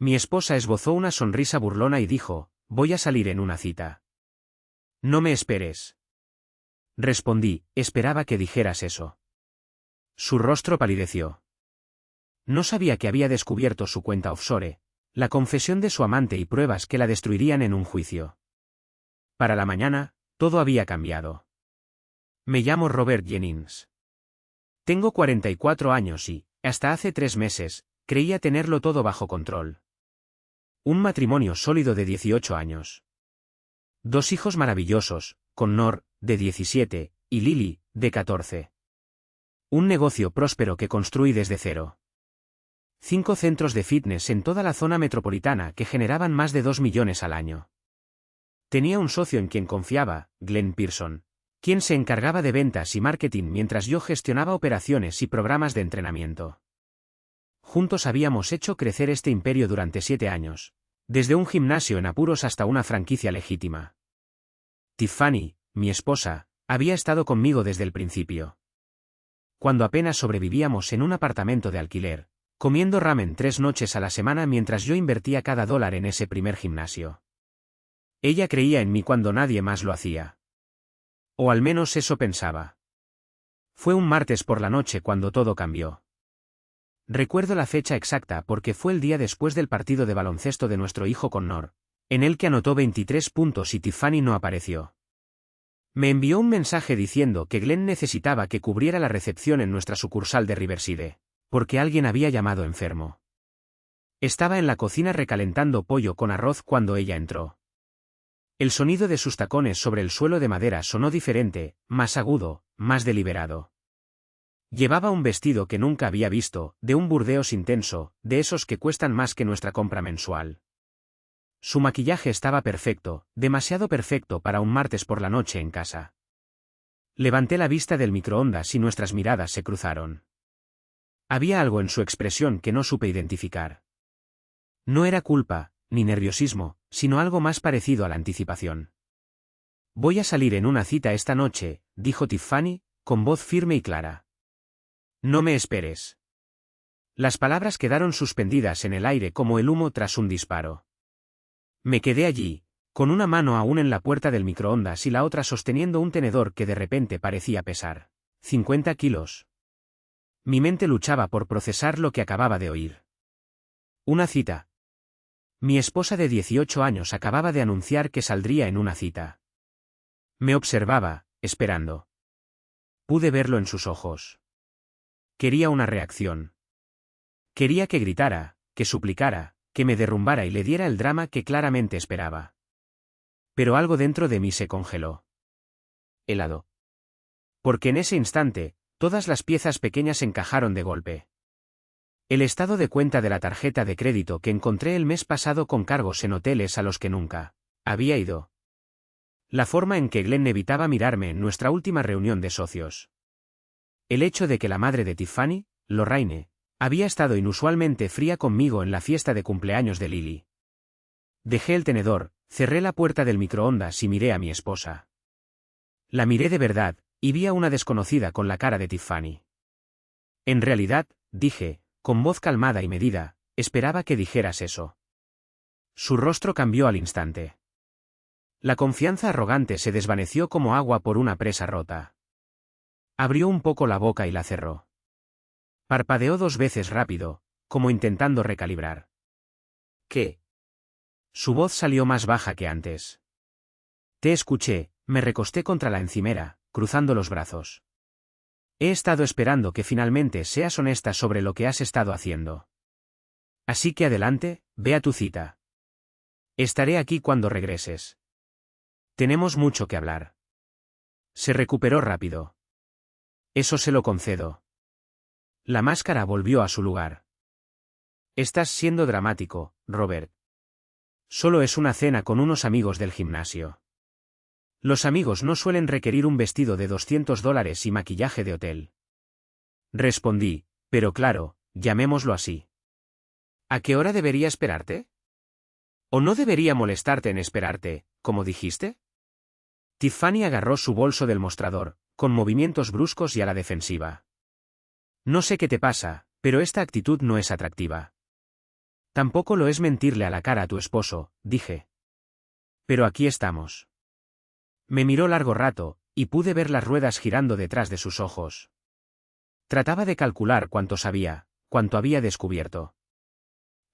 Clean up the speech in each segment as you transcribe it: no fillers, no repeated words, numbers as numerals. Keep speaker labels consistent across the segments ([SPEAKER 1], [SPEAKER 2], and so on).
[SPEAKER 1] Mi esposa esbozó una sonrisa burlona y dijo, voy a salir en una cita. No me esperes. Respondí, esperaba que dijeras eso. Su rostro palideció. No sabía que había descubierto su cuenta offshore, la confesión de su amante y pruebas que la destruirían en un juicio. Para la mañana, todo había cambiado. Me llamo Robert Jennings. Tengo 44 años y, hasta hace 3 meses, creía tenerlo todo bajo control. Un matrimonio sólido de 18 años. 2 hijos maravillosos, Connor, de 17, y Lily, de 14. Un negocio próspero que construí desde cero. 5 centros de fitness en toda la zona metropolitana que generaban más de 2 millones al año. Tenía un socio en quien confiaba, Glenn Pearson, quien se encargaba de ventas y marketing mientras yo gestionaba operaciones y programas de entrenamiento. Juntos habíamos hecho crecer este imperio durante 7 años, desde un gimnasio en apuros hasta una franquicia legítima. Tiffany, mi esposa, había estado conmigo desde el principio. Cuando apenas sobrevivíamos en un apartamento de alquiler, comiendo ramen 3 noches a la semana mientras yo invertía cada dólar en ese primer gimnasio. Ella creía en mí cuando nadie más lo hacía. O al menos eso pensaba. Fue un martes por la noche cuando todo cambió. Recuerdo la fecha exacta porque fue el día después del partido de baloncesto de nuestro hijo Connor, en el que anotó 23 puntos y Tiffany no apareció. Me envió un mensaje diciendo que Glenn necesitaba que cubriera la recepción en nuestra sucursal de Riverside, porque alguien había llamado enfermo. Estaba en la cocina recalentando pollo con arroz cuando ella entró. El sonido de sus tacones sobre el suelo de madera sonó diferente, más agudo, más deliberado. Llevaba un vestido que nunca había visto, de un burdeos intenso, de esos que cuestan más que nuestra compra mensual. Su maquillaje estaba perfecto, demasiado perfecto para un martes por la noche en casa. Levanté la vista del microondas y nuestras miradas se cruzaron. Había algo en su expresión que no supe identificar. No era culpa, ni nerviosismo, sino algo más parecido a la anticipación. Voy a salir en una cita esta noche, dijo Tiffany, con voz firme y clara. No me esperes. Las palabras quedaron suspendidas en el aire como el humo tras un disparo. Me quedé allí, con una mano aún en la puerta del microondas y la otra sosteniendo un tenedor que de repente parecía pesar 50 kilos. Mi mente luchaba por procesar lo que acababa de oír. Una cita. Mi esposa de 18 años acababa de anunciar que saldría en una cita. Me observaba, esperando. Pude verlo en sus ojos. Quería una reacción. Quería que gritara, que suplicara, que me derrumbara y le diera el drama que claramente esperaba. Pero algo dentro de mí se congeló. Helado. Porque en ese instante, todas las piezas pequeñas encajaron de golpe. El estado de cuenta de la tarjeta de crédito que encontré el mes pasado con cargos en hoteles a los que nunca había ido. La forma en que Glenn evitaba mirarme en nuestra última reunión de socios. El hecho de que la madre de Tiffany, Lorraine, había estado inusualmente fría conmigo en la fiesta de cumpleaños de Lily. Dejé el tenedor, cerré la puerta del microondas y miré a mi esposa. La miré de verdad, y vi a una desconocida con la cara de Tiffany. En realidad, dije, con voz calmada y medida, esperaba que dijeras eso. Su rostro cambió al instante. La confianza arrogante se desvaneció como agua por una presa rota. Abrió un poco la boca y la cerró. Parpadeó 2 veces rápido, como intentando recalibrar. ¿Qué? Su voz salió más baja que antes. Te escuché, me recosté contra la encimera, cruzando los brazos. He estado esperando que finalmente seas honesta sobre lo que has estado haciendo. Así que adelante, ve a tu cita. Estaré aquí cuando regreses. Tenemos mucho que hablar. Se recuperó rápido. Eso se lo concedo. La máscara volvió a su lugar. Estás siendo dramático, Robert. Solo es una cena con unos amigos del gimnasio. Los amigos no suelen requerir un vestido de $200 y maquillaje de hotel. Respondí, pero claro, llamémoslo así. ¿A qué hora debería esperarte? ¿O no debería molestarte en esperarte, como dijiste? Tiffany agarró su bolso del mostrador, con movimientos bruscos y a la defensiva. No sé qué te pasa, pero esta actitud no es atractiva. Tampoco lo es mentirle a la cara a tu esposo, dije. Pero aquí estamos. Me miró largo rato, y pude ver las ruedas girando detrás de sus ojos. Trataba de calcular cuánto sabía, cuánto había descubierto.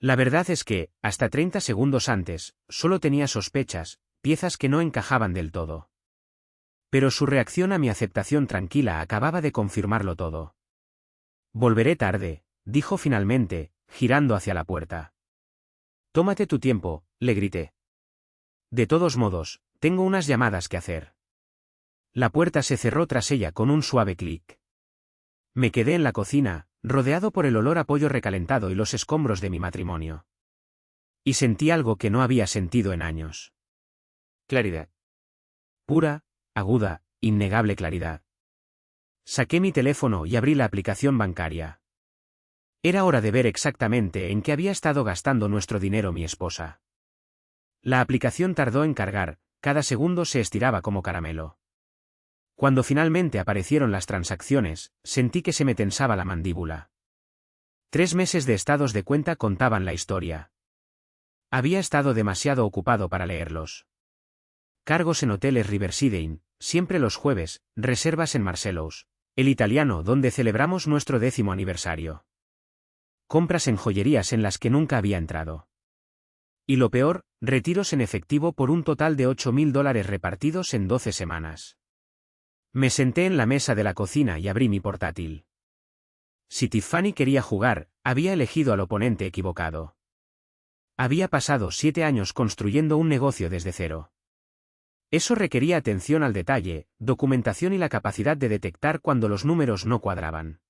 [SPEAKER 1] La verdad es que, hasta 30 segundos antes, solo tenía sospechas, piezas que no encajaban del todo. Pero su reacción a mi aceptación tranquila acababa de confirmarlo todo. Volveré tarde, dijo finalmente, girando hacia la puerta. Tómate tu tiempo, le grité. De todos modos, tengo unas llamadas que hacer. La puerta se cerró tras ella con un suave clic. Me quedé en la cocina, rodeado por el olor a pollo recalentado y los escombros de mi matrimonio. Y sentí algo que no había sentido en años. Claridad. Pura, aguda, innegable claridad. Saqué mi teléfono y abrí la aplicación bancaria. Era hora de ver exactamente en qué había estado gastando nuestro dinero mi esposa. La aplicación tardó en cargar, cada segundo se estiraba como caramelo. Cuando finalmente aparecieron las transacciones, sentí que se me tensaba la mandíbula. 3 meses de estados de cuenta contaban la historia. Había estado demasiado ocupado para leerlos. Cargos en hoteles Riverside Inn, siempre los jueves, reservas en Marcello's, el italiano donde celebramos nuestro 10º aniversario. Compras en joyerías en las que nunca había entrado. Y lo peor, retiros en efectivo por un total de $8.000 repartidos en 12 semanas. Me senté en la mesa de la cocina y abrí mi portátil. Si Tiffany quería jugar, había elegido al oponente equivocado. Había pasado 7 años construyendo un negocio desde cero. Eso requería atención al detalle, documentación y la capacidad de detectar cuando los números no cuadraban.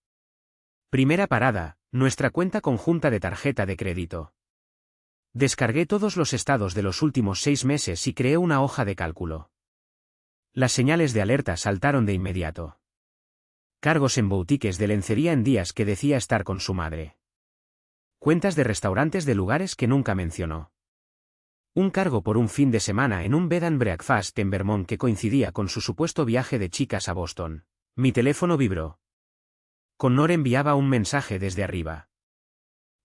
[SPEAKER 1] Primera parada, nuestra cuenta conjunta de tarjeta de crédito. Descargué todos los estados de los últimos 6 meses y creé una hoja de cálculo. Las señales de alerta saltaron de inmediato. Cargos en boutiques de lencería en días que decía estar con su madre. Cuentas de restaurantes de lugares que nunca mencionó. Un cargo por un fin de semana en un bed and breakfast en Vermont que coincidía con su supuesto viaje de chicas a Boston. Mi teléfono vibró. Connor enviaba un mensaje desde arriba.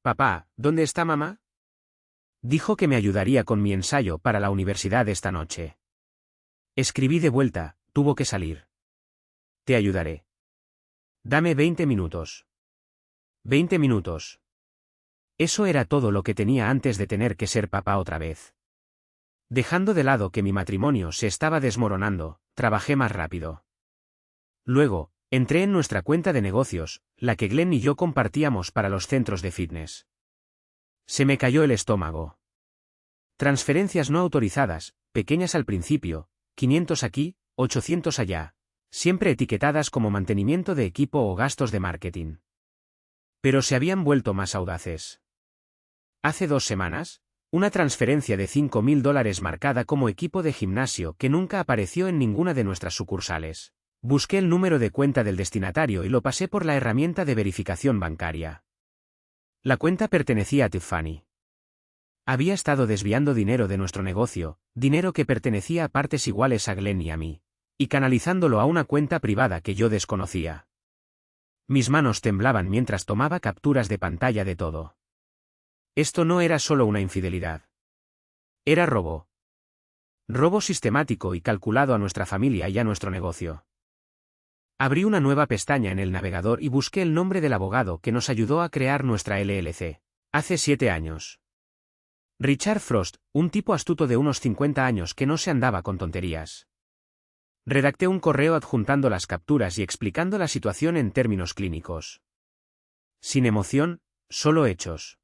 [SPEAKER 1] «Papá, ¿dónde está mamá?» Dijo que me ayudaría con mi ensayo para la universidad esta noche. Escribí de vuelta, tuvo que salir. «Te ayudaré. Dame 20 minutos». 20 minutos. Eso era todo lo que tenía antes de tener que ser papá otra vez. Dejando de lado que mi matrimonio se estaba desmoronando, trabajé más rápido. Luego, entré en nuestra cuenta de negocios, la que Glenn y yo compartíamos para los centros de fitness. Se me cayó el estómago. Transferencias no autorizadas, pequeñas al principio, 500 aquí, 800 allá, siempre etiquetadas como mantenimiento de equipo o gastos de marketing. Pero se habían vuelto más audaces. Hace 2 semanas, una transferencia de $5.000 marcada como equipo de gimnasio que nunca apareció en ninguna de nuestras sucursales. Busqué el número de cuenta del destinatario y lo pasé por la herramienta de verificación bancaria. La cuenta pertenecía a Tiffany. Había estado desviando dinero de nuestro negocio, dinero que pertenecía a partes iguales a Glenn y a mí, y canalizándolo a una cuenta privada que yo desconocía. Mis manos temblaban mientras tomaba capturas de pantalla de todo. Esto no era solo una infidelidad. Era robo. Robo sistemático y calculado a nuestra familia y a nuestro negocio. Abrí una nueva pestaña en el navegador y busqué el nombre del abogado que nos ayudó a crear nuestra LLC. Hace 7 años. Richard Frost, un tipo astuto de unos 50 años que no se andaba con tonterías. Redacté un correo adjuntando las capturas y explicando la situación en términos clínicos. Sin emoción, solo hechos.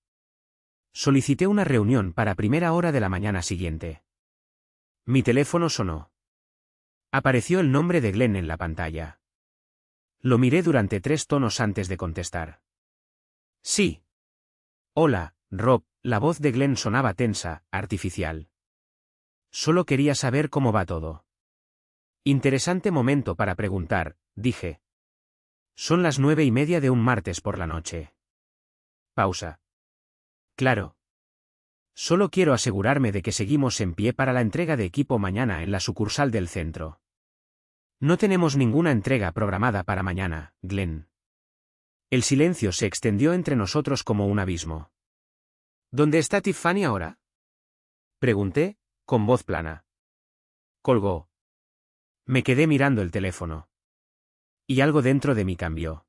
[SPEAKER 1] Solicité una reunión para primera hora de la mañana siguiente. Mi teléfono sonó. Apareció el nombre de Glenn en la pantalla. Lo miré durante 3 tonos antes de contestar. Sí. Hola, Rob, la voz de Glenn sonaba tensa, artificial. Solo quería saber cómo va todo. Interesante momento para preguntar, dije. Son las 9:30 de un martes por la noche. Pausa. Claro. Solo quiero asegurarme de que seguimos en pie para la entrega de equipo mañana en la sucursal del centro. No tenemos ninguna entrega programada para mañana, Glenn. El silencio se extendió entre nosotros como un abismo. ¿Dónde está Tiffany ahora? Pregunté, con voz plana. Colgó. Me quedé mirando el teléfono. Y algo dentro de mí cambió.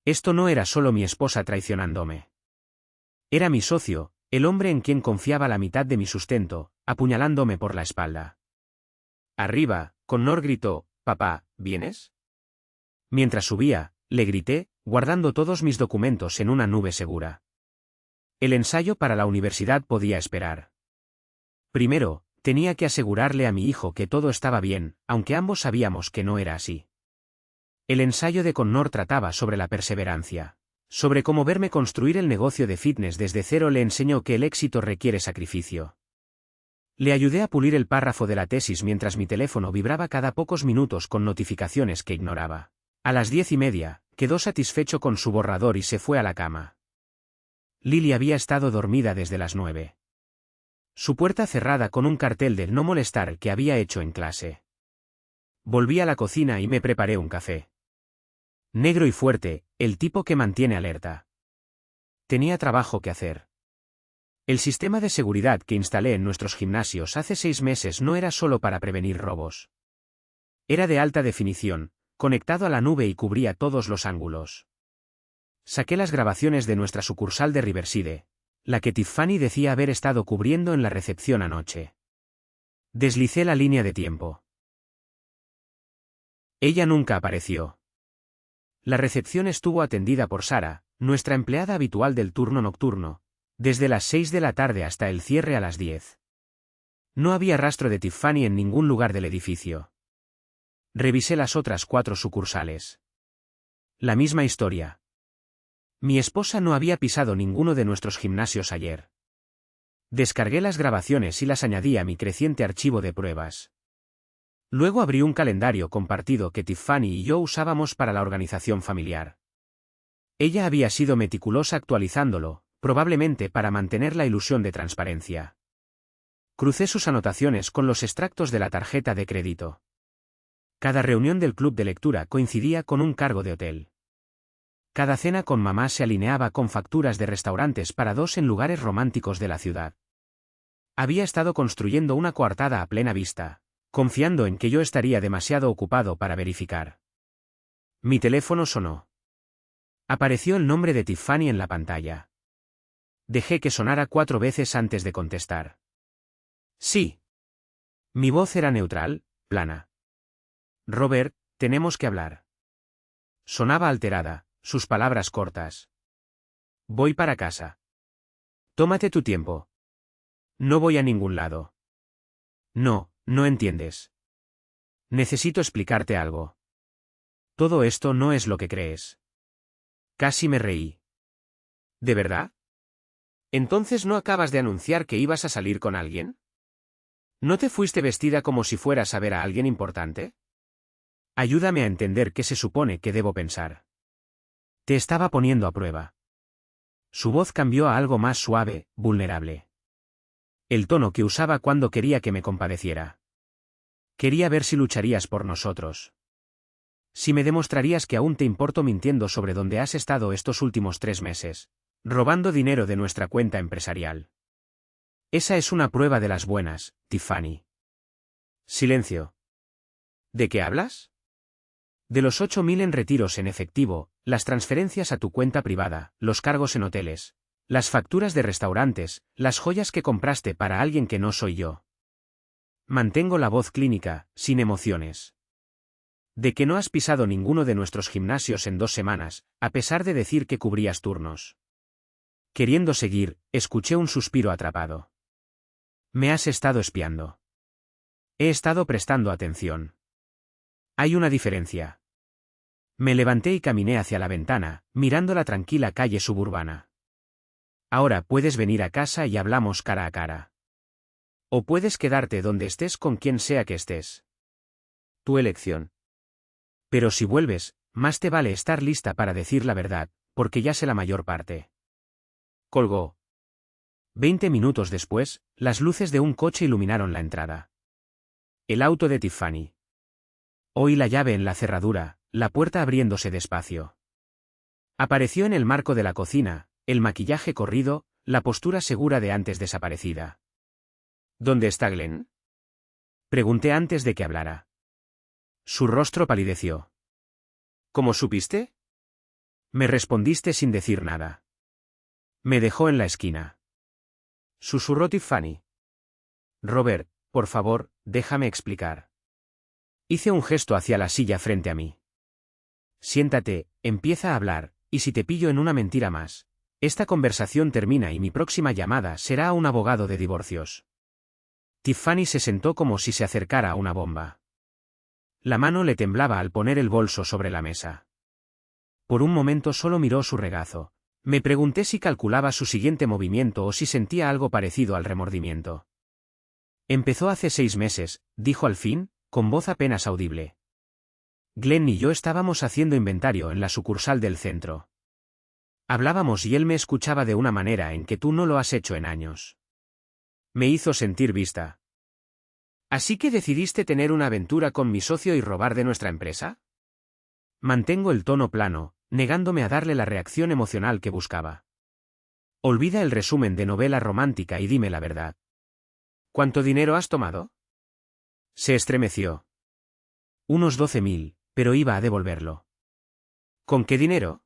[SPEAKER 1] Esto no era solo mi esposa traicionándome. Era mi socio, el hombre en quien confiaba la mitad de mi sustento, apuñalándome por la espalda. Arriba, Connor gritó, «Papá, ¿vienes?» Mientras subía, le grité, guardando todos mis documentos en una nube segura. El ensayo para la universidad podía esperar. Primero, tenía que asegurarle a mi hijo que todo estaba bien, aunque ambos sabíamos que no era así. El ensayo de Connor trataba sobre la perseverancia. Sobre cómo verme construir el negocio de fitness desde cero. Le enseñó que el éxito requiere sacrificio. Le ayudé a pulir el párrafo de la tesis mientras mi teléfono vibraba cada pocos minutos con notificaciones que ignoraba. A las 10:30, quedó satisfecho con su borrador y se fue a la cama. Lily había estado dormida desde las 9. Su puerta cerrada con un cartel del no molestar que había hecho en clase. Volví a la cocina y me preparé un café. Negro y fuerte, el tipo que mantiene alerta. Tenía trabajo que hacer. El sistema de seguridad que instalé en nuestros gimnasios hace 6 meses no era solo para prevenir robos. Era de alta definición, conectado a la nube y cubría todos los ángulos. Saqué las grabaciones de nuestra sucursal de Riverside, la que Tiffany decía haber estado cubriendo en la recepción anoche. Deslicé la línea de tiempo. Ella nunca apareció. La recepción estuvo atendida por Sara, nuestra empleada habitual del turno nocturno, desde las 6 de la tarde hasta el cierre a las 10. No había rastro de Tiffany en ningún lugar del edificio. Revisé las otras 4 sucursales. La misma historia. Mi esposa no había pisado ninguno de nuestros gimnasios ayer. Descargué las grabaciones y las añadí a mi creciente archivo de pruebas. Luego abrí un calendario compartido que Tiffany y yo usábamos para la organización familiar. Ella había sido meticulosa actualizándolo, probablemente para mantener la ilusión de transparencia. Crucé sus anotaciones con los extractos de la tarjeta de crédito. Cada reunión del club de lectura coincidía con un cargo de hotel. Cada cena con mamá se alineaba con facturas de restaurantes para 2 en lugares románticos de la ciudad. Había estado construyendo una coartada a plena vista, confiando en que yo estaría demasiado ocupado para verificar. Mi teléfono sonó. Apareció el nombre de Tiffany en la pantalla. Dejé que sonara 4 veces antes de contestar. Sí. Mi voz era neutral, plana. Robert, tenemos que hablar. Sonaba alterada, sus palabras cortas. Voy para casa. Tómate tu tiempo. No voy a ningún lado. No, no entiendes. Necesito explicarte algo. Todo esto no es lo que crees. Casi me reí. ¿De verdad? ¿Entonces no acabas de anunciar que ibas a salir con alguien? ¿No te fuiste vestida como si fueras a ver a alguien importante? Ayúdame a entender qué se supone que debo pensar. Te estaba poniendo a prueba. Su voz cambió a algo más suave, vulnerable. El tono que usaba cuando quería que me compadeciera. Quería ver si lucharías por nosotros. Si me demostrarías que aún te importo mintiendo sobre dónde has estado estos últimos 3 meses, robando dinero de nuestra cuenta empresarial. Esa es una prueba de las buenas, Tiffany. Silencio. ¿De qué hablas? De los 8.000 en retiros en efectivo, las transferencias a tu cuenta privada, los cargos en hoteles, las facturas de restaurantes, las joyas que compraste para alguien que no soy yo. Mantengo la voz clínica, sin emociones. De que no has pisado ninguno de nuestros gimnasios en 2 semanas, a pesar de decir que cubrías turnos. Queriendo seguir, escuché un suspiro atrapado. Me has estado espiando. He estado prestando atención. Hay una diferencia. Me levanté y caminé hacia la ventana, mirando la tranquila calle suburbana. Ahora puedes venir a casa y hablamos cara a cara. O puedes quedarte donde estés con quien sea que estés. Tu elección. Pero si vuelves, más te vale estar lista para decir la verdad, porque ya sé la mayor parte. Colgó. 20 minutos después, las luces de un coche iluminaron la entrada. El auto de Tiffany. Oí la llave en la cerradura, la puerta abriéndose despacio. Apareció en el marco de la cocina, el maquillaje corrido, la postura segura de antes desaparecida. ¿Dónde está Glenn? Pregunté antes de que hablara. Su rostro palideció. ¿Cómo supiste? Me respondiste sin decir nada. Me dejó en la esquina. Susurró Tiffany. Robert, por favor, déjame explicar. Hice un gesto hacia la silla frente a mí. Siéntate, empieza a hablar, y si te pillo en una mentira más, esta conversación termina y mi próxima llamada será a un abogado de divorcios. Tiffany se sentó como si se acercara a una bomba. La mano le temblaba al poner el bolso sobre la mesa. Por un momento solo miró su regazo. Me pregunté si calculaba su siguiente movimiento o si sentía algo parecido al remordimiento. Empezó hace 6 meses, dijo al fin, con voz apenas audible. Glenn y yo estábamos haciendo inventario en la sucursal del centro. Hablábamos y él me escuchaba de una manera en que tú no lo has hecho en años. Me hizo sentir vista. ¿Así que decidiste tener una aventura con mi socio y robar de nuestra empresa? Mantengo el tono plano, negándome a darle la reacción emocional que buscaba. Olvida el resumen de novela romántica y dime la verdad. ¿Cuánto dinero has tomado? Se estremeció. Unos 12.000, pero iba a devolverlo. ¿Con qué dinero?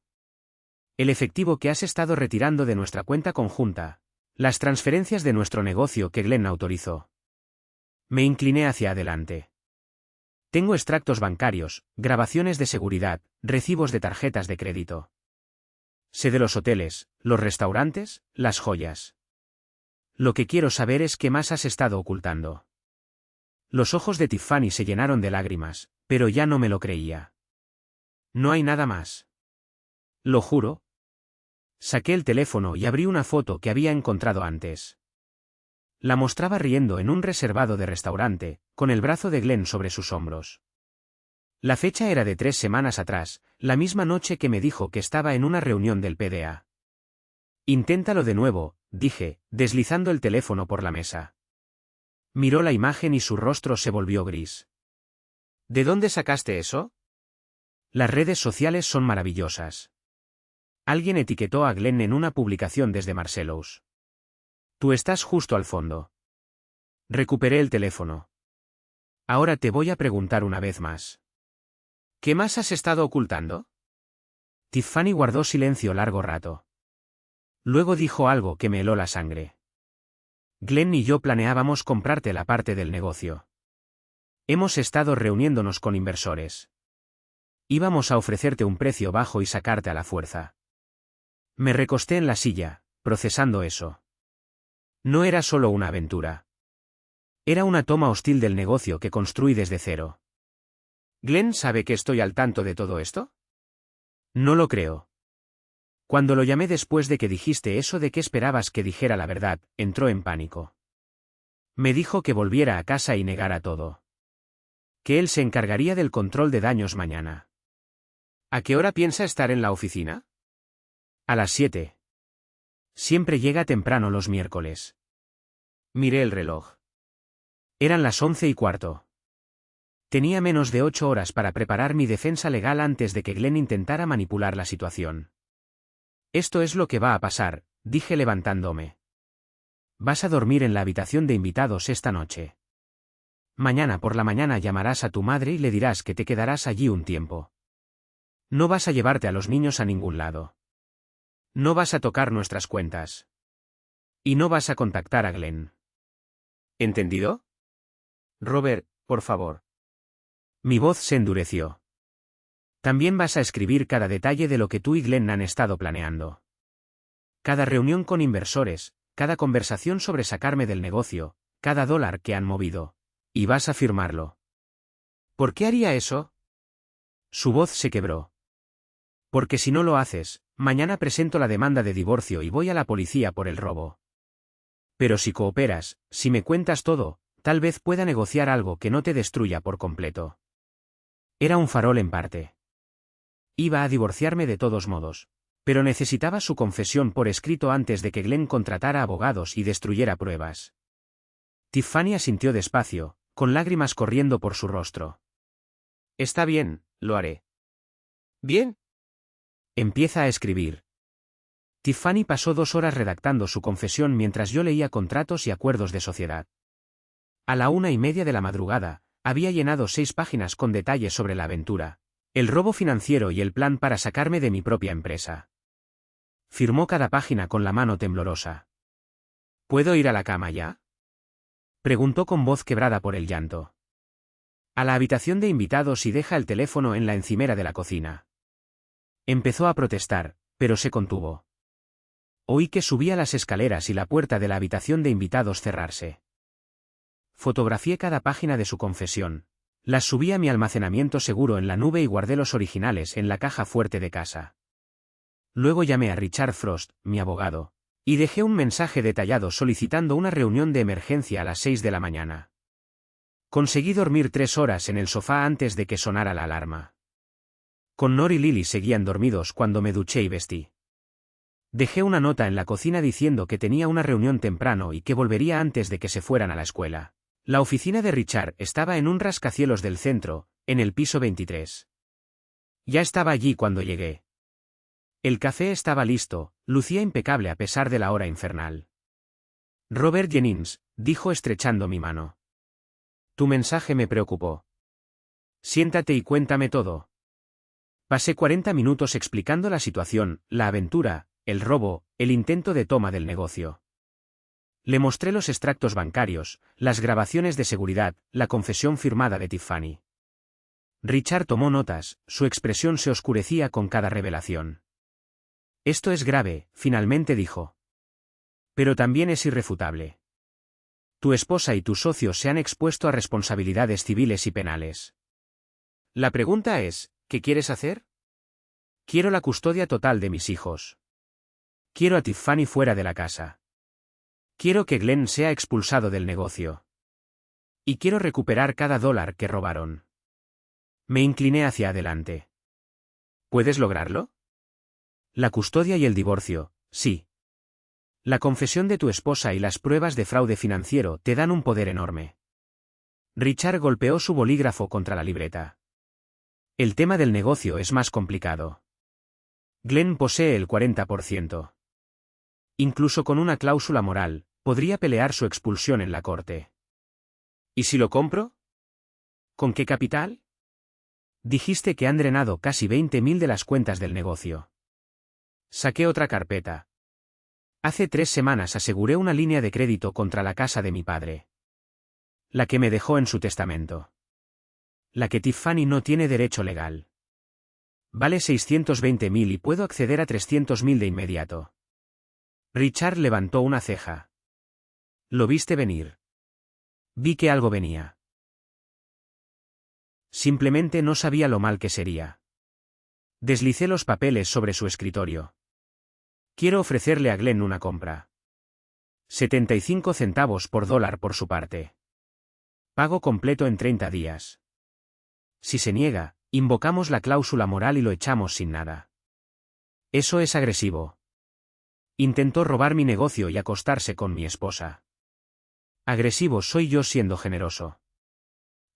[SPEAKER 1] El efectivo que has estado retirando de nuestra cuenta conjunta, las transferencias de nuestro negocio que Glenn autorizó. Me incliné hacia adelante. Tengo extractos bancarios, grabaciones de seguridad, recibos de tarjetas de crédito. Sé de los hoteles, los restaurantes, las joyas. Lo que quiero saber es qué más has estado ocultando. Los ojos de Tiffany se llenaron de lágrimas, pero ya no me lo creía. No hay nada más. Lo juro. Saqué el teléfono y abrí una foto que había encontrado antes. La mostraba riendo en un reservado de restaurante, con el brazo de Glenn sobre sus hombros. La fecha era de 3 semanas atrás, la misma noche que me dijo que estaba en una reunión del PDA. Inténtalo de nuevo, dije, deslizando el teléfono por la mesa. Miró la imagen y su rostro se volvió gris. ¿De dónde sacaste eso? Las redes sociales son maravillosas. Alguien etiquetó a Glenn en una publicación desde Marcellus. Tú estás justo al fondo. Recuperé el teléfono. Ahora te voy a preguntar una vez más. ¿Qué más has estado ocultando? Tiffany guardó silencio largo rato. Luego dijo algo que me heló la sangre. Glenn y yo planeábamos comprarte la parte del negocio. Hemos estado reuniéndonos con inversores. Íbamos a ofrecerte un precio bajo y sacarte a la fuerza. Me recosté en la silla, procesando eso. No era solo una aventura. Era una toma hostil del negocio que construí desde cero. ¿Glenn sabe que estoy al tanto de todo esto? No lo creo. Cuando lo llamé después de que dijiste eso de que esperabas que dijera la verdad, entró en pánico. Me dijo que volviera a casa y negara todo. Que él se encargaría del control de daños mañana. ¿A qué hora piensa estar en la oficina? A las 7. Siempre llega temprano los miércoles. Miré el reloj. Eran las 11:15. Tenía menos de 8 horas para preparar mi defensa legal antes de que Glenn intentara manipular la situación. Esto es lo que va a pasar, dije levantándome. Vas a dormir en la habitación de invitados esta noche. Mañana por la mañana llamarás a tu madre y le dirás que te quedarás allí un tiempo. No vas a llevarte a los niños a ningún lado. No vas a tocar nuestras cuentas. Y no vas a contactar a Glenn. ¿Entendido? Robert, por favor. Mi voz se endureció. También vas a escribir cada detalle de lo que tú y Glenn han estado planeando. Cada reunión con inversores, cada conversación sobre sacarme del negocio, cada dólar que han movido. Y vas a firmarlo. ¿Por qué haría eso? Su voz se quebró. Porque si no lo haces, mañana presento la demanda de divorcio y voy a la policía por el robo. Pero si cooperas, si me cuentas todo, tal vez pueda negociar algo que no te destruya por completo. Era un farol en parte. Iba a divorciarme de todos modos, pero necesitaba su confesión por escrito antes de que Glenn contratara abogados y destruyera pruebas. Tiffany asintió despacio, con lágrimas corriendo por su rostro. Está bien, lo haré. Bien. Empieza a escribir. Tiffany pasó 2 horas redactando su confesión mientras yo leía contratos y acuerdos de sociedad. A la 1:30 de la madrugada, había llenado 6 páginas con detalles sobre la aventura, el robo financiero y el plan para sacarme de mi propia empresa. Firmó cada página con la mano temblorosa. ¿Puedo ir a la cama ya?, preguntó con voz quebrada por el llanto. A la habitación de invitados y deja el teléfono en la encimera de la cocina. Empezó a protestar, pero se contuvo. Oí que subía las escaleras y la puerta de la habitación de invitados cerrarse. Fotografié cada página de su confesión. Las subí a mi almacenamiento seguro en la nube y guardé los originales en la caja fuerte de casa. Luego llamé a Richard Frost, mi abogado, y dejé un mensaje detallado solicitando una reunión de emergencia a las 6 de la mañana. Conseguí dormir 3 horas en el sofá antes de que sonara la alarma. Connor y Lily seguían dormidos cuando me duché y vestí. Dejé una nota en la cocina diciendo que tenía una reunión temprano y que volvería antes de que se fueran a la escuela. La oficina de Richard estaba en un rascacielos del centro, en el piso 23. Ya estaba allí cuando llegué. El café estaba listo, lucía impecable a pesar de la hora infernal. Robert Jennings, dijo estrechando mi mano. Tu mensaje me preocupó. Siéntate y cuéntame todo. Pasé 40 minutos explicando la situación, la aventura, el robo, el intento de toma del negocio. Le mostré los extractos bancarios, las grabaciones de seguridad, la confesión firmada de Tiffany. Richard tomó notas, su expresión se oscurecía con cada revelación. Esto es grave, finalmente dijo. Pero también es irrefutable. Tu esposa y tus socios se han expuesto a responsabilidades civiles y penales. La pregunta es, ¿qué quieres hacer? Quiero la custodia total de mis hijos. Quiero a Tiffany fuera de la casa. Quiero que Glenn sea expulsado del negocio. Y quiero recuperar cada dólar que robaron. Me incliné hacia adelante. ¿Puedes lograrlo? La custodia y el divorcio, sí. La confesión de tu esposa y las pruebas de fraude financiero te dan un poder enorme. Richard golpeó su bolígrafo contra la libreta. El tema del negocio es más complicado. Glenn posee el 40%. Incluso con una cláusula moral, podría pelear su expulsión en la corte. ¿Y si lo compro? ¿Con qué capital? Dijiste que han drenado casi 20.000 de las cuentas del negocio. Saqué otra carpeta. Hace 3 semanas aseguré una línea de crédito contra la casa de mi padre. La que me dejó en su testamento. La que Tiffany no tiene derecho legal. Vale 620.000 y puedo acceder a 300.000 de inmediato. Richard levantó una ceja. ¿Lo viste venir? Vi que algo venía. Simplemente no sabía lo mal que sería. Deslicé los papeles sobre su escritorio. Quiero ofrecerle a Glenn una compra. 75 centavos por dólar por su parte. Pago completo en 30 días. Si se niega, invocamos la cláusula moral y lo echamos sin nada. Eso es agresivo. Intentó robar mi negocio y acostarse con mi esposa. Agresivo soy yo siendo generoso.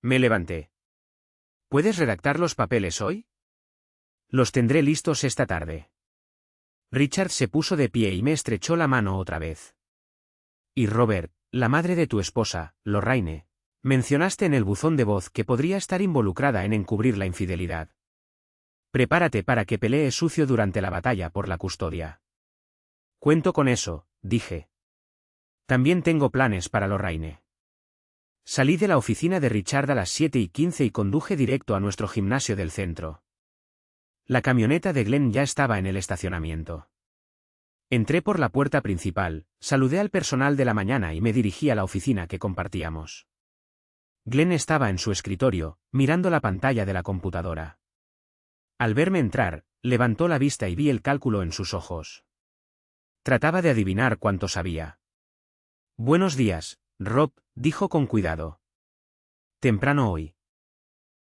[SPEAKER 1] Me levanté. ¿Puedes redactar los papeles hoy? Los tendré listos esta tarde. Richard se puso de pie y me estrechó la mano otra vez. Y Robert, la madre de tu esposa, Lorraine, mencionaste en el buzón de voz que podría estar involucrada en encubrir la infidelidad. Prepárate para que pelee sucio durante la batalla por la custodia. Cuento con eso, dije. También tengo planes para Lorraine. Salí de la oficina de Richard a las 7:15 y conduje directo a nuestro gimnasio del centro. La camioneta de Glenn ya estaba en el estacionamiento. Entré por la puerta principal, saludé al personal de la mañana y me dirigí a la oficina que compartíamos. Glenn estaba en su escritorio, mirando la pantalla de la computadora. Al verme entrar, levantó la vista y vi el cálculo en sus ojos. Trataba de adivinar cuánto sabía. Buenos días, Rob, dijo con cuidado. Temprano hoy.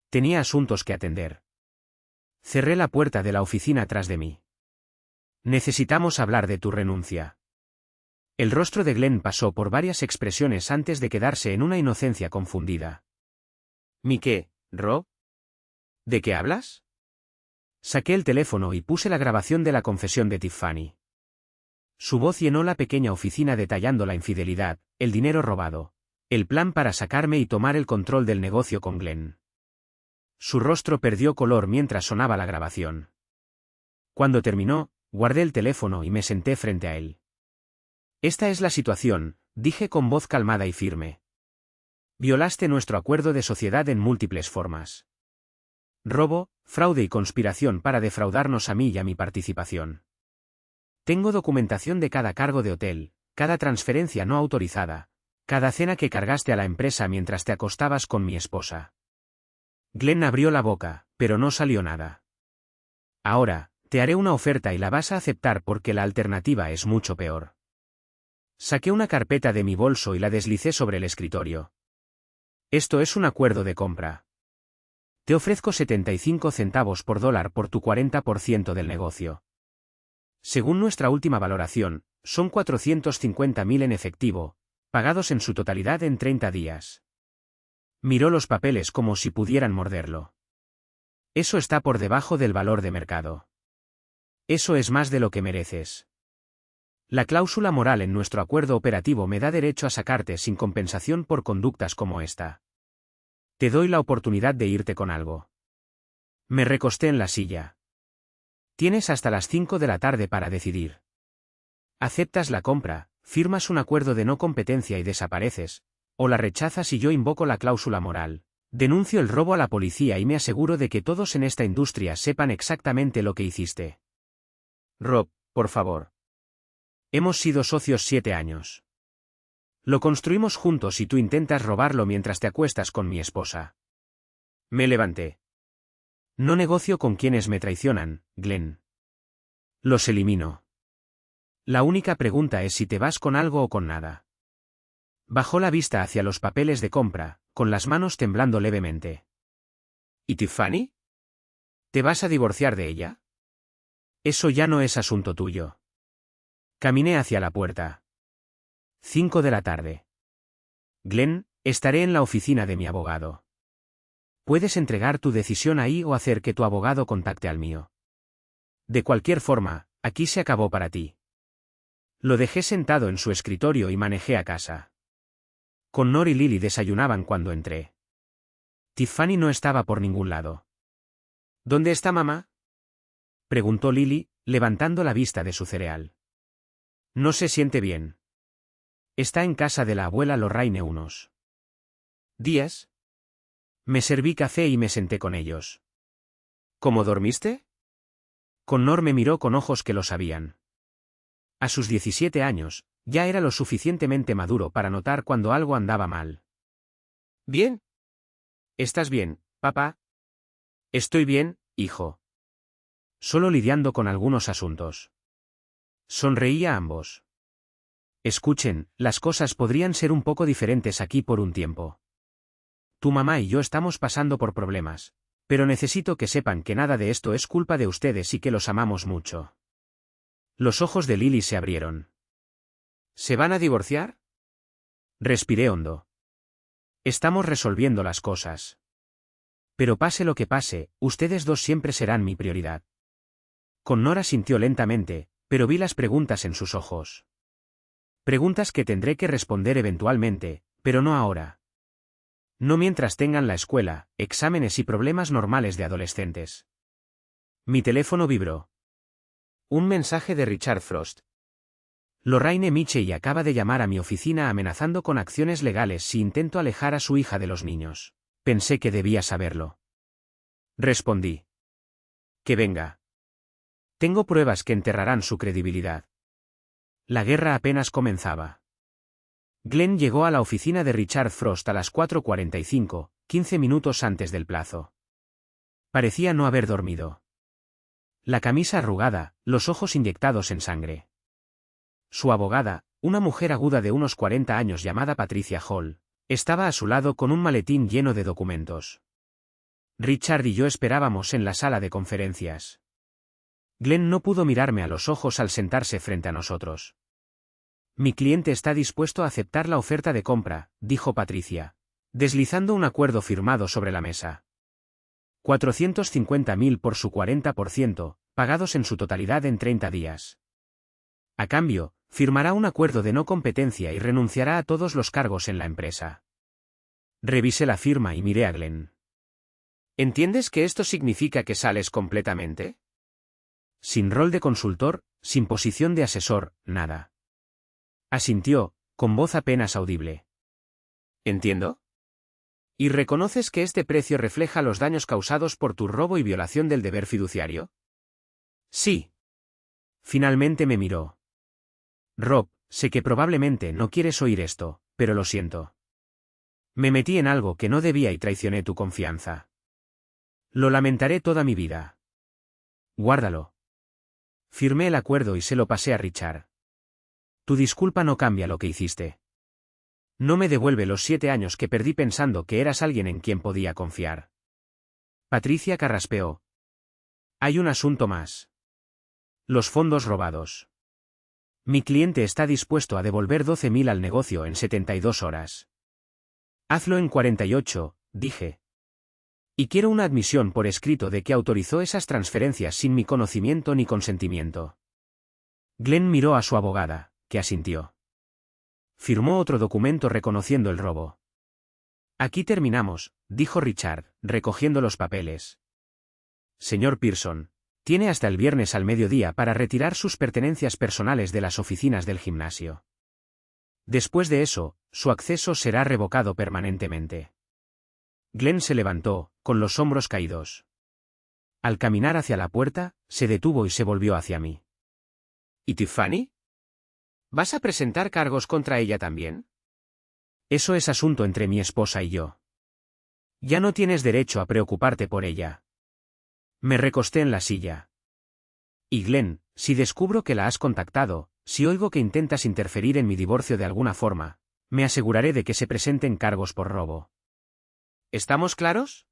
[SPEAKER 1] Tenía asuntos que atender. Cerré la puerta de la oficina tras de mí. Necesitamos hablar de tu renuncia. El rostro de Glenn pasó por varias expresiones antes de quedarse en una inocencia confundida. ¿Mi qué, Rob? ¿De qué hablas? Saqué el teléfono y puse la grabación de la confesión de Tiffany. Su voz llenó la pequeña oficina detallando la infidelidad, el dinero robado, el plan para sacarme y tomar el control del negocio con Glenn. Su rostro perdió color mientras sonaba la grabación. Cuando terminó, guardé el teléfono y me senté frente a él. Esta es la situación, dije con voz calmada y firme. Violaste nuestro acuerdo de sociedad en múltiples formas. Robo, fraude y conspiración para defraudarnos a mí y a mi participación. Tengo documentación de cada cargo de hotel, cada transferencia no autorizada, cada cena que cargaste a la empresa mientras te acostabas con mi esposa. Glenn abrió la boca, pero no salió nada. Ahora, te haré una oferta y la vas a aceptar porque la alternativa es mucho peor. Saqué una carpeta de mi bolso y la deslicé sobre el escritorio. Esto es un acuerdo de compra. Te ofrezco 75 centavos por dólar por tu 40% del negocio. Según nuestra última valoración, son 450.000 en efectivo, pagados en su totalidad en 30 días. Miró los papeles como si pudieran morderlo. Eso está por debajo del valor de mercado. Eso es más de lo que mereces. La cláusula moral en nuestro acuerdo operativo me da derecho a sacarte sin compensación por conductas como esta. Te doy la oportunidad de irte con algo. Me recosté en la silla. Tienes hasta las 5 de la tarde para decidir. Aceptas la compra, firmas un acuerdo de no competencia y desapareces, o la rechazas y yo invoco la cláusula moral. Denuncio el robo a la policía y me aseguro de que todos en esta industria sepan exactamente lo que hiciste. Rob, por favor. Hemos sido socios 7 años. Lo construimos juntos y tú intentas robarlo mientras te acuestas con mi esposa. Me levanté. No negocio con quienes me traicionan, Glenn. Los elimino. La única pregunta es si te vas con algo o con nada. Bajó la vista hacia los papeles de compra, con las manos temblando levemente. ¿Y Tiffany? ¿Te vas a divorciar de ella? Eso ya no es asunto tuyo. Caminé hacia la puerta. 5 de la tarde. Glenn, estaré en la oficina de mi abogado. Puedes entregar tu decisión ahí o hacer que tu abogado contacte al mío. De cualquier forma, aquí se acabó para ti. Lo dejé sentado en su escritorio y manejé a casa. Connor y Lily desayunaban cuando entré. Tiffany no estaba por ningún lado. ¿Dónde está mamá?, preguntó Lily, levantando la vista de su cereal. No se siente bien. Está en casa de la abuela Lorraine unos días. Me serví café y me senté con ellos. ¿Cómo dormiste? Connor me miró con ojos que lo sabían. A sus 17 años, ya era lo suficientemente maduro para notar cuando algo andaba mal. Bien. ¿Estás bien, papá? Estoy bien, hijo. Solo lidiando con algunos asuntos. Sonreía a ambos. Escuchen, las cosas podrían ser un poco diferentes aquí por un tiempo. Tu mamá y yo estamos pasando por problemas, pero necesito que sepan que nada de esto es culpa de ustedes y que los amamos mucho. Los ojos de Lily se abrieron. ¿Se van a divorciar? Respiré hondo. Estamos resolviendo las cosas. Pero pase lo que pase, ustedes dos siempre serán mi prioridad. Connor asintió lentamente, pero vi las preguntas en sus ojos. Preguntas que tendré que responder eventualmente, pero no ahora. No mientras tengan la escuela, exámenes y problemas normales de adolescentes. Mi teléfono vibró. Un mensaje de Richard Frost. Lorraine Mitchell acaba de llamar a mi oficina amenazando con acciones legales si intento alejar a su hija de los niños. Pensé que debía saberlo. Respondí. Que venga. Tengo pruebas que enterrarán su credibilidad. La guerra apenas comenzaba. Glenn llegó a la oficina de Richard Frost a las 4:45, 15 minutos antes del plazo. Parecía no haber dormido. La camisa arrugada, los ojos inyectados en sangre. Su abogada, una mujer aguda de unos 40 años llamada Patricia Hall, estaba a su lado con un maletín lleno de documentos. Richard y yo esperábamos en la sala de conferencias. Glenn no pudo mirarme a los ojos al sentarse frente a nosotros. Mi cliente está dispuesto a aceptar la oferta de compra, dijo Patricia, deslizando un acuerdo firmado sobre la mesa. 450.000 por su 40%, pagados en su totalidad en 30 días. A cambio, firmará un acuerdo de no competencia y renunciará a todos los cargos en la empresa. Revisé la firma y miré a Glenn. ¿Entiendes que esto significa que sales completamente? Sin rol de consultor, sin posición de asesor, nada. Asintió, con voz apenas audible. ¿Entiendo? ¿Y reconoces que este precio refleja los daños causados por tu robo y violación del deber fiduciario? Sí. Finalmente me miró. Rob, sé que probablemente no quieres oír esto, pero lo siento. Me metí en algo que no debía y traicioné tu confianza. Lo lamentaré toda mi vida. Guárdalo. Firmé el acuerdo y se lo pasé a Richard. Tu disculpa no cambia lo que hiciste. No me devuelve los 7 años que perdí pensando que eras alguien en quien podía confiar. Patricia carraspeó. Hay un asunto más. Los fondos robados. Mi cliente está dispuesto a devolver 12.000 al negocio en 72 horas. Hazlo en 48, dije. Y quiero una admisión por escrito de que autorizó esas transferencias sin mi conocimiento ni consentimiento. Glenn miró a su abogada, que asintió. Firmó otro documento reconociendo el robo. Aquí terminamos, dijo Richard, recogiendo los papeles. Señor Pearson, tiene hasta el viernes al mediodía para retirar sus pertenencias personales de las oficinas del gimnasio. Después de eso, su acceso será revocado permanentemente. Glenn se levantó, con los hombros caídos. Al caminar hacia la puerta, se detuvo y se volvió hacia mí. ¿Y Tiffany? ¿Vas a presentar cargos contra ella también? Eso es asunto entre mi esposa y yo. Ya no tienes derecho a preocuparte por ella. Me recosté en la silla. Y Glenn, si descubro que la has contactado, si oigo que intentas interferir en mi divorcio de alguna forma, me aseguraré de que se presenten cargos por robo. ¿Estamos claros?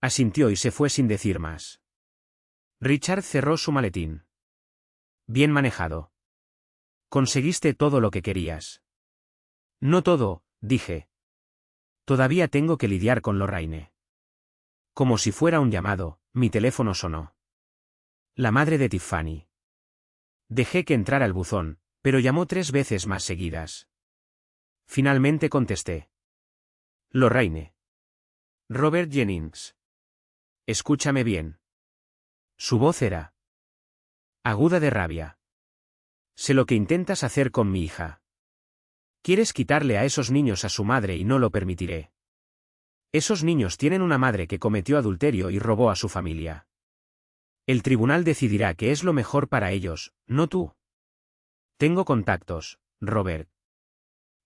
[SPEAKER 1] Asintió y se fue sin decir más. Richard cerró su maletín. Bien manejado. Conseguiste todo lo que querías. No todo, dije. Todavía tengo que lidiar con Lorraine. Como si fuera un llamado, mi teléfono sonó. La madre de Tiffany. Dejé que entrara el buzón, pero llamó 3 veces más seguidas. Finalmente contesté. Lorraine. Robert Jennings. Escúchame bien. Su voz era aguda de rabia. Sé lo que intentas hacer con mi hija. Quieres quitarle a esos niños a su madre y no lo permitiré. Esos niños tienen una madre que cometió adulterio y robó a su familia. El tribunal decidirá qué es lo mejor para ellos, no tú. Tengo contactos, Robert.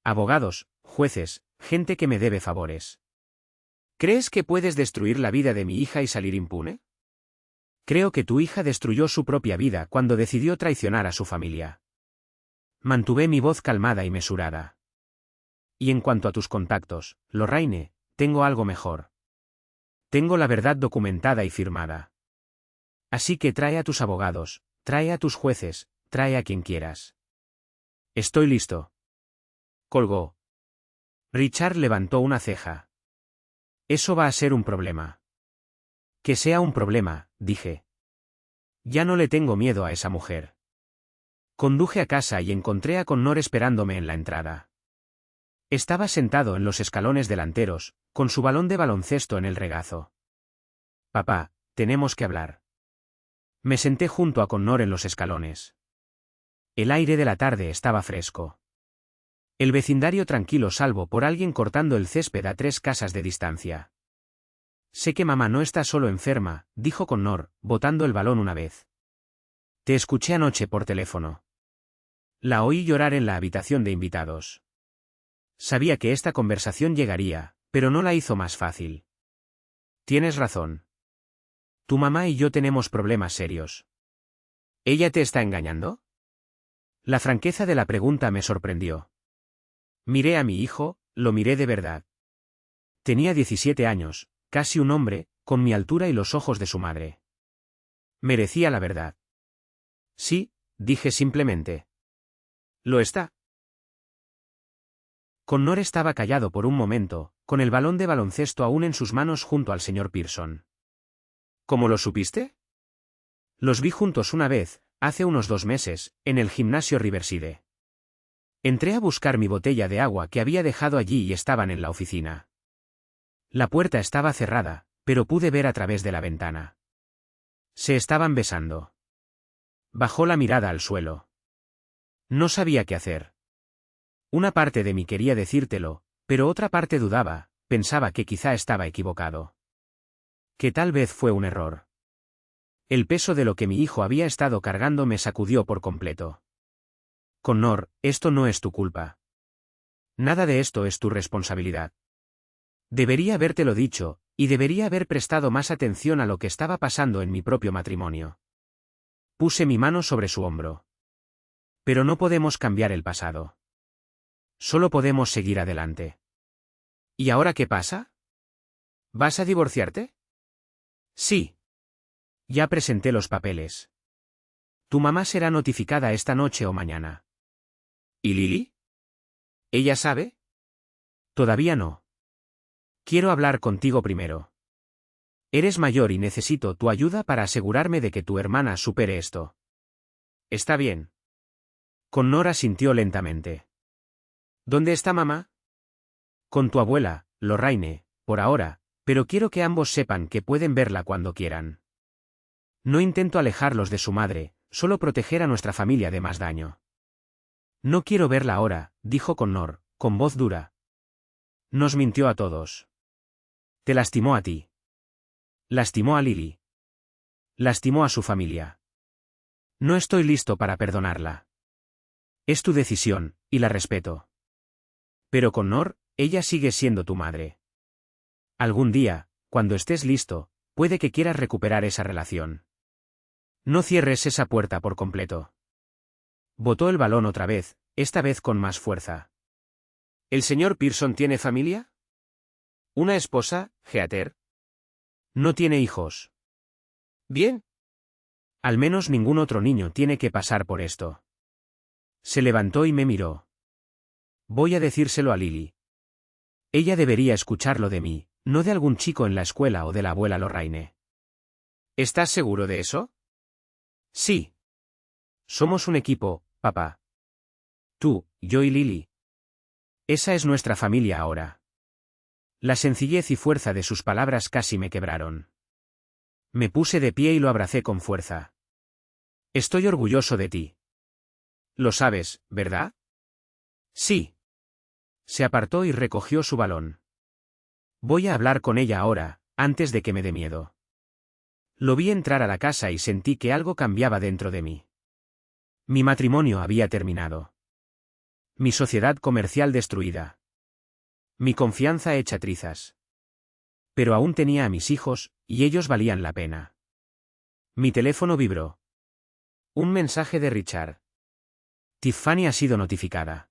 [SPEAKER 1] Abogados, jueces, gente que me debe favores. ¿Crees que puedes destruir la vida de mi hija y salir impune? Creo que tu hija destruyó su propia vida cuando decidió traicionar a su familia. Mantuve mi voz calmada y mesurada. Y en cuanto a tus contactos, Lorraine, tengo algo mejor. Tengo la verdad documentada y firmada. Así que trae a tus abogados, trae a tus jueces, trae a quien quieras. Estoy listo. Colgó. Richard levantó una ceja. Eso va a ser un problema. Que sea un problema, dije. Ya no le tengo miedo a esa mujer. Conduje a casa y encontré a Connor esperándome en la entrada. Estaba sentado en los escalones delanteros, con su balón de baloncesto en el regazo. Papá, tenemos que hablar. Me senté junto a Connor en los escalones. El aire de la tarde estaba fresco. El vecindario tranquilo salvo por alguien cortando el césped a 3 casas de distancia. Sé que mamá no está solo enferma, dijo Connor, botando el balón una vez. Te escuché anoche por teléfono. La oí llorar en la habitación de invitados. Sabía que esta conversación llegaría, pero no la hizo más fácil. Tienes razón. Tu mamá y yo tenemos problemas serios. ¿Ella te está engañando? La franqueza de la pregunta me sorprendió. Miré a mi hijo, lo miré de verdad. Tenía 17 años, casi un hombre, con mi altura y los ojos de su madre. Merecía la verdad. Sí, dije simplemente. ¿Lo está? Connor estaba callado por un momento, con el balón de baloncesto aún en sus manos junto al señor Pearson. ¿Cómo lo supiste? Los vi juntos una vez, hace unos 2 meses, en el gimnasio Riverside. Entré a buscar mi botella de agua que había dejado allí y estaban en la oficina. La puerta estaba cerrada, pero pude ver a través de la ventana. Se estaban besando. Bajó la mirada al suelo. No sabía qué hacer. Una parte de mí quería decírtelo, pero otra parte dudaba, pensaba que quizá estaba equivocado. Que tal vez fue un error. El peso de lo que mi hijo había estado cargando me sacudió por completo. Connor, esto no es tu culpa. Nada de esto es tu responsabilidad. Debería habértelo dicho, y debería haber prestado más atención a lo que estaba pasando en mi propio matrimonio. Puse mi mano sobre su hombro. Pero no podemos cambiar el pasado. Solo podemos seguir adelante. ¿Y ahora qué pasa? ¿Vas a divorciarte? Sí. Ya presenté los papeles. Tu mamá será notificada esta noche o mañana. ¿Y Lily? ¿Ella sabe? Todavía no. Quiero hablar contigo primero. Eres mayor y necesito tu ayuda para asegurarme de que tu hermana supere esto. Está bien. Connor asintió lentamente. ¿Dónde está mamá? Con tu abuela, Lorraine, por ahora, pero quiero que ambos sepan que pueden verla cuando quieran. No intento alejarlos de su madre, solo proteger a nuestra familia de más daño. No quiero verla ahora, dijo Connor, con voz dura. Nos mintió a todos. Te lastimó a ti. Lastimó a Lily. Lastimó a su familia. No estoy listo para perdonarla. Es tu decisión, y la respeto. Pero Connor, ella sigue siendo tu madre. Algún día, cuando estés listo, puede que quieras recuperar esa relación. No cierres esa puerta por completo. Botó el balón otra vez, esta vez con más fuerza. ¿El señor Pearson tiene familia? ¿Una esposa, Heather? No tiene hijos. Bien. Al menos ningún otro niño tiene que pasar por esto. Se levantó y me miró. Voy a decírselo a Lily. Ella debería escucharlo de mí, no de algún chico en la escuela o de la abuela Lorraine. ¿Estás seguro de eso? Sí. Somos un equipo, papá. Tú, yo y Lily. Esa es nuestra familia ahora. La sencillez y fuerza de sus palabras casi me quebraron. Me puse de pie y lo abracé con fuerza. Estoy orgulloso de ti. Lo sabes, ¿verdad? Sí. Se apartó y recogió su balón. Voy a hablar con ella ahora, antes de que me dé miedo. Lo vi entrar a la casa y sentí que algo cambiaba dentro de mí. Mi matrimonio había terminado. Mi sociedad comercial destruida. Mi confianza hecha trizas. Pero aún tenía a mis hijos, y ellos valían la pena. Mi teléfono vibró. Un mensaje de Richard. Tiffany ha sido notificada.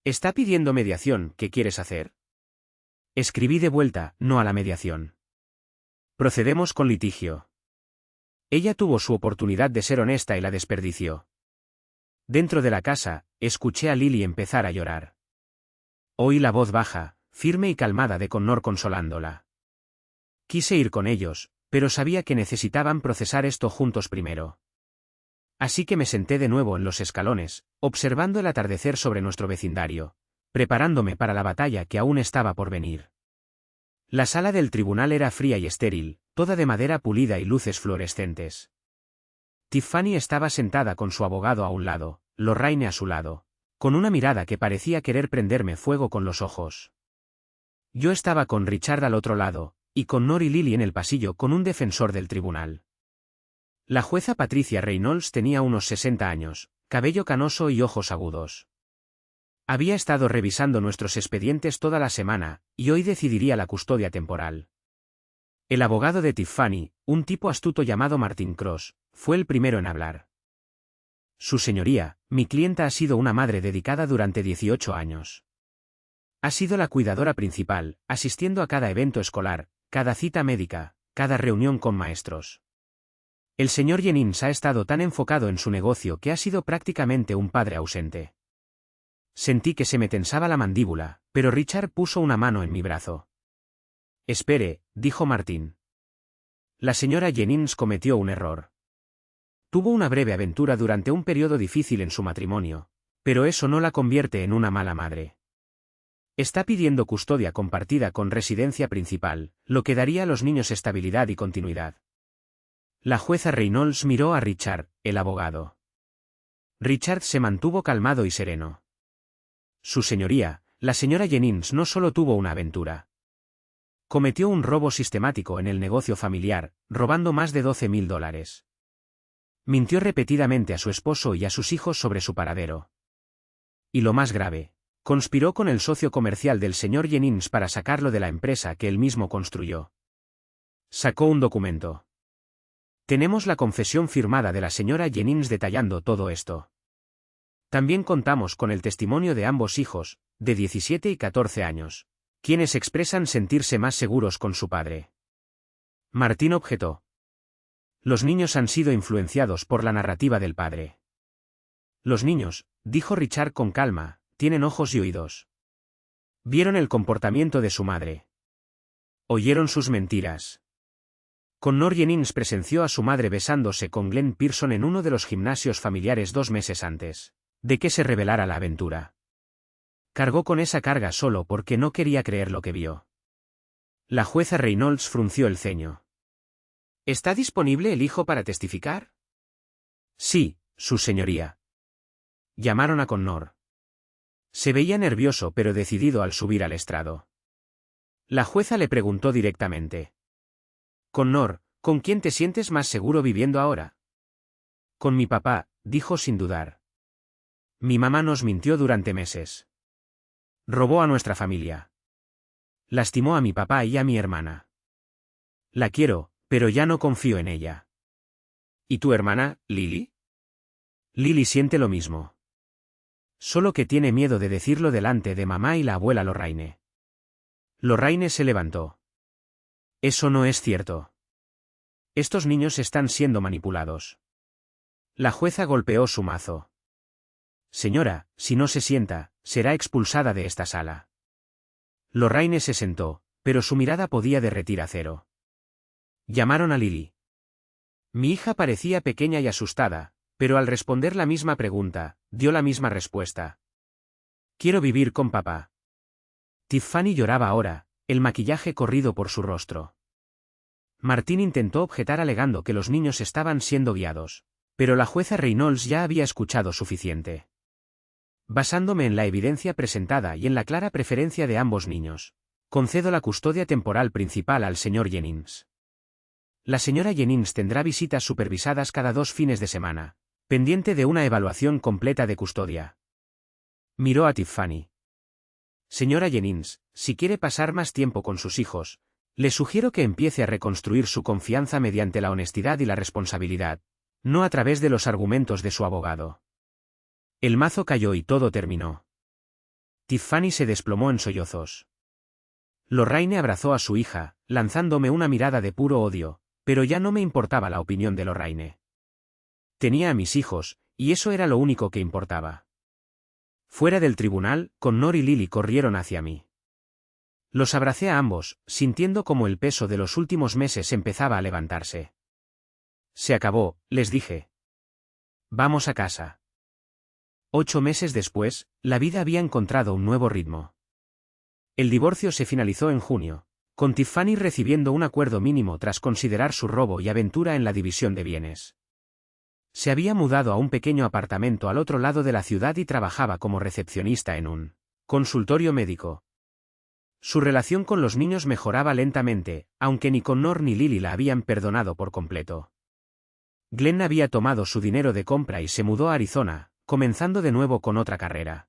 [SPEAKER 1] Está pidiendo mediación, ¿qué quieres hacer? Escribí de vuelta, no a la mediación. Procedemos con litigio. Ella tuvo su oportunidad de ser honesta y la desperdició. Dentro de la casa, escuché a Lily empezar a llorar. Oí la voz baja, firme y calmada de Connor consolándola. Quise ir con ellos, pero sabía que necesitaban procesar esto juntos primero. Así que me senté de nuevo en los escalones, observando el atardecer sobre nuestro vecindario, preparándome para la batalla que aún estaba por venir. La sala del tribunal era fría y estéril, toda de madera pulida y luces fluorescentes. Tiffany estaba sentada con su abogado a un lado, Lorraine a su lado, con una mirada que parecía querer prenderme fuego con los ojos. Yo estaba con Richard al otro lado, y con Nor y Lily en el pasillo con un defensor del tribunal. La jueza Patricia Reynolds tenía unos 60 años, cabello canoso y ojos agudos. Había estado revisando nuestros expedientes toda la semana, y hoy decidiría la custodia temporal. El abogado de Tiffany, un tipo astuto llamado Martin Cross, fue el primero en hablar. Su señoría, mi clienta ha sido una madre dedicada durante 18 años. Ha sido la cuidadora principal, asistiendo a cada evento escolar, cada cita médica, cada reunión con maestros. El señor Jennings ha estado tan enfocado en su negocio que ha sido prácticamente un padre ausente. Sentí que se me tensaba la mandíbula, pero Richard puso una mano en mi brazo. Espere, dijo Martín. La señora Jennings cometió un error. Tuvo una breve aventura durante un periodo difícil en su matrimonio, pero eso no la convierte en una mala madre. Está pidiendo custodia compartida con residencia principal, lo que daría a los niños estabilidad y continuidad. La jueza Reynolds miró a Richard, el abogado. Richard se mantuvo calmado y sereno. Su señoría, la señora Jennings no solo tuvo una aventura. Cometió un robo sistemático en el negocio familiar, robando más de $12,000. Mintió repetidamente a su esposo y a sus hijos sobre su paradero. Y lo más grave, conspiró con el socio comercial del señor Jennings para sacarlo de la empresa que él mismo construyó. Sacó un documento. Tenemos la confesión firmada de la señora Jennings detallando todo esto. También contamos con el testimonio de ambos hijos, de 17 y 14 años, quienes expresan sentirse más seguros con su padre. Martín objetó. Los niños han sido influenciados por la narrativa del padre. Los niños, dijo Richard con calma, tienen ojos y oídos. Vieron el comportamiento de su madre. Oyeron sus mentiras. Connor Jennings presenció a su madre besándose con Glenn Pearson en uno de los gimnasios familiares 2 meses antes de que se revelara la aventura. Cargó con esa carga solo porque no quería creer lo que vio. La jueza Reynolds frunció el ceño. ¿Está disponible el hijo para testificar? Sí, su señoría. Llamaron a Connor. Se veía nervioso pero decidido al subir al estrado. La jueza le preguntó directamente. Connor, ¿con quién te sientes más seguro viviendo ahora? Con mi papá, dijo sin dudar. Mi mamá nos mintió durante meses. Robó a nuestra familia. Lastimó a mi papá y a mi hermana. La quiero, pero ya no confío en ella. ¿Y tu hermana, Lily? Lily siente lo mismo. Solo que tiene miedo de decirlo delante de mamá y la abuela Lorraine. Lorraine se levantó. Eso no es cierto. Estos niños están siendo manipulados. La jueza golpeó su mazo. Señora, si no se sienta, será expulsada de esta sala. Lorraine se sentó, pero su mirada podía derretir acero. Llamaron a Lily. Mi hija parecía pequeña y asustada, pero al responder la misma pregunta, dio la misma respuesta. Quiero vivir con papá. Tiffany lloraba ahora, el maquillaje corrido por su rostro. Martín intentó objetar alegando que los niños estaban siendo guiados, pero la jueza Reynolds ya había escuchado suficiente. Basándome en la evidencia presentada y en la clara preferencia de ambos niños, concedo la custodia temporal principal al señor Jennings. La señora Jennings tendrá visitas supervisadas cada 2 fines de semana, pendiente de una evaluación completa de custodia. Miró a Tiffany. Señora Jennings, si quiere pasar más tiempo con sus hijos, le sugiero que empiece a reconstruir su confianza mediante la honestidad y la responsabilidad, no a través de los argumentos de su abogado. El mazo cayó y todo terminó. Tiffany se desplomó en sollozos. Lorraine abrazó a su hija, lanzándome una mirada de puro odio, pero ya no me importaba la opinión de Lorraine. Tenía a mis hijos, y eso era lo único que importaba. Fuera del tribunal, Connor y Lily corrieron hacia mí. Los abracé a ambos, sintiendo como el peso de los últimos meses empezaba a levantarse. Se acabó, les dije. Vamos a casa. 8 meses después, la vida había encontrado un nuevo ritmo. El divorcio se finalizó en junio, con Tiffany recibiendo un acuerdo mínimo tras considerar su robo y aventura en la división de bienes. Se había mudado a un pequeño apartamento al otro lado de la ciudad y trabajaba como recepcionista en un consultorio médico. Su relación con los niños mejoraba lentamente, aunque ni Connor ni Lily la habían perdonado por completo. Glenn había tomado su dinero de compra y se mudó a Arizona, comenzando de nuevo con otra carrera.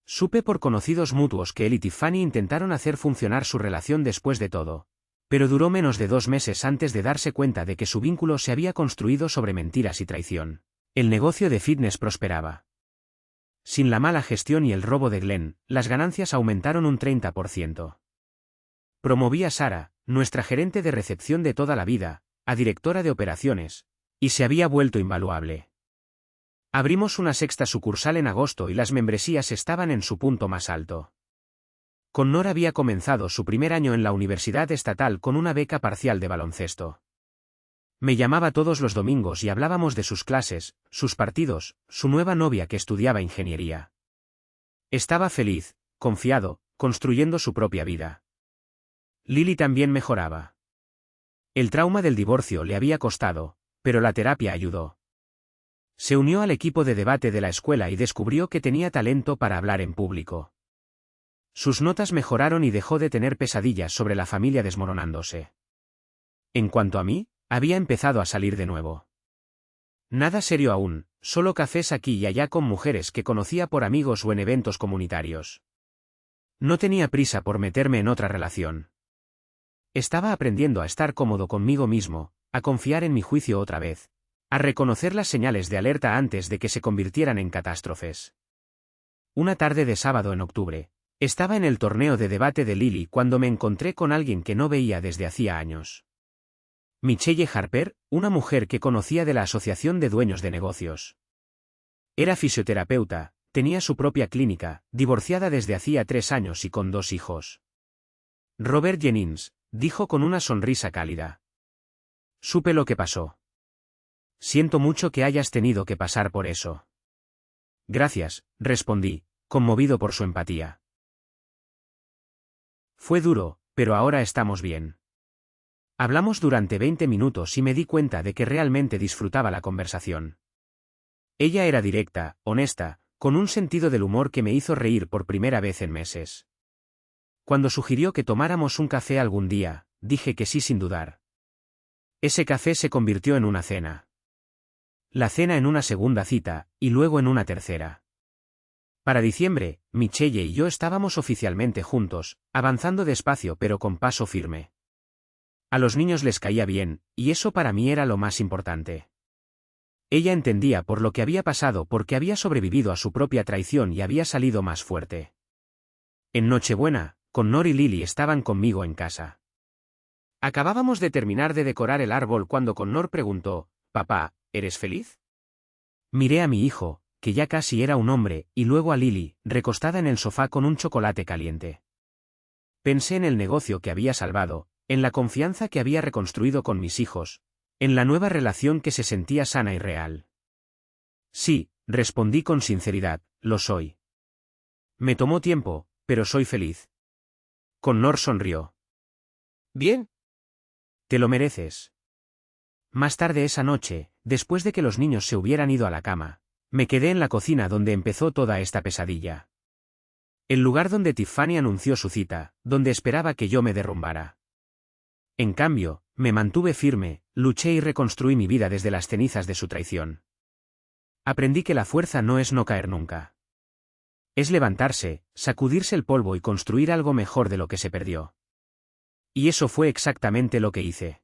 [SPEAKER 1] Supe por conocidos mutuos que él y Tiffany intentaron hacer funcionar su relación después de todo, pero duró menos de 2 meses antes de darse cuenta de que su vínculo se había construido sobre mentiras y traición. El negocio de fitness prosperaba. Sin la mala gestión y el robo de Glenn, las ganancias aumentaron un 30%. Promoví a Sara, nuestra gerente de recepción de toda la vida, a directora de operaciones, y se había vuelto invaluable. Abrimos una 6ª sucursal en agosto y las membresías estaban en su punto más alto. Connor había comenzado su primer año en la universidad estatal con una beca parcial de baloncesto. Me llamaba todos los domingos y hablábamos de sus clases, sus partidos, su nueva novia que estudiaba ingeniería. Estaba feliz, confiado, construyendo su propia vida. Lily también mejoraba. El trauma del divorcio le había costado, pero la terapia ayudó. Se unió al equipo de debate de la escuela y descubrió que tenía talento para hablar en público. Sus notas mejoraron y dejó de tener pesadillas sobre la familia desmoronándose. En cuanto a mí, había empezado a salir de nuevo. Nada serio aún, solo cafés aquí y allá con mujeres que conocía por amigos o en eventos comunitarios. No tenía prisa por meterme en otra relación. Estaba aprendiendo a estar cómodo conmigo mismo, a confiar en mi juicio otra vez, a reconocer las señales de alerta antes de que se convirtieran en catástrofes. Una tarde de sábado en octubre, estaba en el torneo de debate de Lily cuando me encontré con alguien que no veía desde hacía años. Michelle Harper, una mujer que conocía de la Asociación de Dueños de Negocios. Era fisioterapeuta, tenía su propia clínica, divorciada desde hacía 3 años y con 2 hijos. Robert Jennings, dijo con una sonrisa cálida. Supe lo que pasó. Siento mucho que hayas tenido que pasar por eso. Gracias, respondí, conmovido por su empatía. Fue duro, pero ahora estamos bien. Hablamos durante 20 minutos y me di cuenta de que realmente disfrutaba la conversación. Ella era directa, honesta, con un sentido del humor que me hizo reír por primera vez en meses. Cuando sugirió que tomáramos un café algún día, dije que sí sin dudar. Ese café se convirtió en una cena. La cena en una segunda cita, y luego en una tercera. Para diciembre, Michelle y yo estábamos oficialmente juntos, avanzando despacio pero con paso firme. A los niños les caía bien, y eso para mí era lo más importante. Ella entendía por lo que había pasado porque había sobrevivido a su propia traición y había salido más fuerte. En Nochebuena, Connor y Lily estaban conmigo en casa. Acabábamos de terminar de decorar el árbol cuando Connor preguntó, «Papá, ¿eres feliz?» Miré a mi hijo, que ya casi era un hombre, y luego a Lily, recostada en el sofá con un chocolate caliente. Pensé en el negocio que había salvado, en la confianza que había reconstruido con mis hijos, en la nueva relación que se sentía sana y real. Sí, respondí con sinceridad, lo soy. Me tomó tiempo, pero soy feliz. Connor sonrió. Bien. Te lo mereces. Más tarde esa noche, después de que los niños se hubieran ido a la cama, me quedé en la cocina donde empezó toda esta pesadilla. El lugar donde Tiffany anunció su cita, donde esperaba que yo me derrumbara. En cambio, me mantuve firme, luché y reconstruí mi vida desde las cenizas de su traición. Aprendí que la fuerza no es no caer nunca. Es levantarse, sacudirse el polvo y construir algo mejor de lo que se perdió. Y eso fue exactamente lo que hice.